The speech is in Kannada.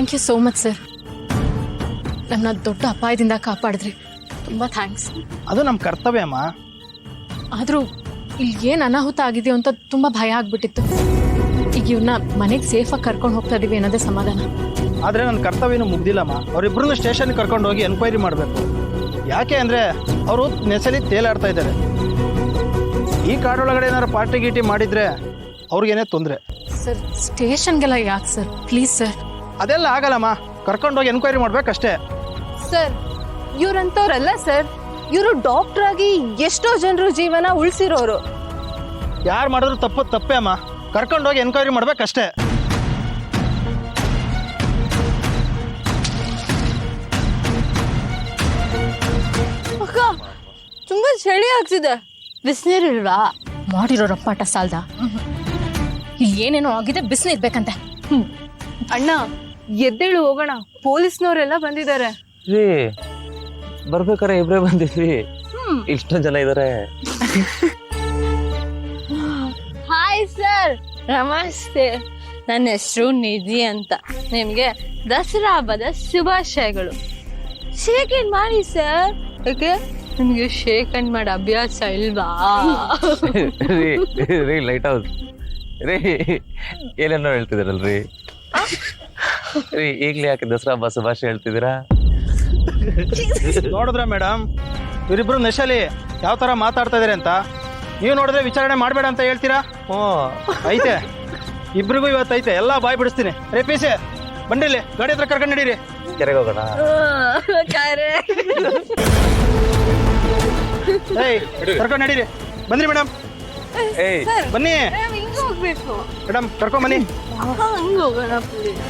Thank you so much sir. ನನ್ನ ದೊಡ್ಡ ಅಪಾಯದಿಂದ ಕಾಪಾಡಿದ್ರಿ. ತುಂಬ ಥ್ಯಾಂಕ್ಸ್. ಅದು ನಮ್ಮ ಕರ್ತವ್ಯ ಅಮ್ಮ. ಆದರೂ ಇಲ್ಲಿ ಏನು ಅನಾಹುತ ಆಗಿದೆಯೋ ಅಂತ ತುಂಬ ಭಯ ಆಗ್ಬಿಟ್ಟಿತ್ತು. ಈಗ ಇವ್ರನ್ನ ಮನೆಗೆ ಸೇಫಾಗಿ ಕರ್ಕೊಂಡು ಹೋಗ್ತಾ ಇದೀವಿ ಅನ್ನೋದೇ ಸಮಾಧಾನ. ಆದರೆ ನನ್ನ ಕರ್ತವ್ಯನೂ ಮುಗ್ದಿಲ್ಲಮ್ಮ. ಅವರಿಬ್ಬರನ್ನ ಸ್ಟೇಷನ್ಗೆ ಕರ್ಕೊಂಡು ಹೋಗಿ ಎನ್ಕ್ವೈರಿ ಮಾಡಬೇಕು. ಯಾಕೆ ಅಂದರೆ ಅವರು ನೆಸಲಿ ತೇಲಾಡ್ತಾ ಇದ್ದಾರೆ. ಈ ಕಾಡೊಳಗಡೆ ಏನಾದ್ರು ಪಾರ್ಟಿ ಗೀಟಿ ಮಾಡಿದರೆ ಅವ್ರಿಗೇನೇ ತೊಂದರೆ. ಸರ್ ಸ್ಟೇಷನ್ಗೆಲ್ಲ ಯಾಕೆ ಸರ್, ಪ್ಲೀಸ್ ಸರ್. ಅದೆಲ್ಲ ಆಗಲ್ಲಮ್ಮ, ಕರ್ಕೊಂಡೋಗಿ ಎನ್ಕ್ವೈರಿ ಮಾಡ್ಬೇಕಷ್ಟೇ. ಸರ್ ಇವ್ರಂತವ್ರಲ್ಲ ಸರ್, ಇವರು ಡಾಕ್ಟರ್ ಆಗಿ ಎಷ್ಟೋ ಜನರ ಜೀವನ ಉಳಿಸಿರೋರು. ಯಾರು ಮಾಡಿದ್ರು ತಪ್ಪೇ ಅಮ್ಮ. ಕರ್ಕೊಂಡೋಗಿ ಎನ್ಕ್ವೈರಿ ಮಾಡ್ಬೇಕಷ್ಟೇ. ಅಕ್ಕ ತುಂಬಾ ಚಳಿ ಆಗ್ತಿದೆ, ಬಿಸಿನೀರಿಲ್ವಾ? ಮಾಡಿರೋ ರಪ್ಪಾಟ ಸಾಲ್ದ. ಇಲ್ಲಿ ಏನೇನೋ ಆಗಿದೆ, ಬಿಸಿನೀರ್ ಬೇಕಂತೆ. ಅಣ್ಣ ಎದ್ದೇಳು ಹೋಗೋಣ, ಪೊಲೀಸ್ನವರೆಲ್ಲ ಬಂದಿದ್ದಾರೆ. ರೀ ಬರ್ಬೇಕಾರೆ ಇಬ್ರೇ ಬಂದಿದ್ವಿ, ಇಷ್ಟೊಂದು ಜನ ಇದಾರೆ. ಹಾಯ್ ಸರ್, ನಮಸ್ತೆ. ನನ್ನ ಹೆಸರು ನಿಧಿ ಅಂತ. ನಿಮ್ಗೆ ದಸರಾ ಹಬ್ಬದ ಶುಭಾಶಯಗಳು. ಶೇಕ್ ಹ್ಯಾಂಡ್ ಮಾಡಿ ಸರ್. ಯಾಕೆ ನಿಮ್ಗೆ ಶೇಕ್ ಹ್ಯಾಂಡ್ ಮಾಡೋ ಅಭ್ಯಾಸ ಇಲ್ವಾ? ರೀ ಲೈಟ್ ಹೌಸ್ ರೀ, ಏನೇನೋ ಹೇಳ್ತಿದಾರಲ್ರಿ ರೀ. ಈಗ್ಲೇ ಯಾಕೆ ದಸರಾ ಹಬ್ಬ ಶುಭಾಶಯ ಹೇಳ್ತಿದ್ದೀರಾ? ನೋಡಿದ್ರ ಮೇಡಮ್, ಇವರಿಬ್ರು ನೆಶಲಿ ಯಾವ ತರ ಮಾತಾಡ್ತಾ ಇದಾರೆ ಅಂತ. ನೀವು ನೋಡಿದ್ರೆ ವಿಚಾರಣೆ ಮಾಡಬೇಡ ಅಂತ ಹೇಳ್ತೀರಾ? ಐತೆ, ಇಬ್ರಿಗೂ ಇವತ್ತು ಐತೆ. ಎಲ್ಲ ಬಾಯ್ ಬಿಡಿಸ್ತೀನಿ. ರೇ ಪೀಸೆ ಬಂಡಿಲಿ ಗಾಡಿ ಹತ್ರ ಕರ್ಕೊಂಡು ನಡೀರಿ. ಕೆರೆಗೆ ಹೋಗೋಣ. ಏಯ್ ಕರ್ಕೊಂಡು ನಡೀರಿ. ಬಂದ್ರಿ ಮೇಡಮ್. ಏಯ್ ಬನ್ನಿ ಹಿಂಗ್ ಹೋಗ್ಬೇಕು ಮೇಡಮ್, ಕರ್ಕೊಂಡ್ ಬನ್ನಿ. ಹಂಗ ಹೋಗೋಣ ಪ್ಲೀಸ್.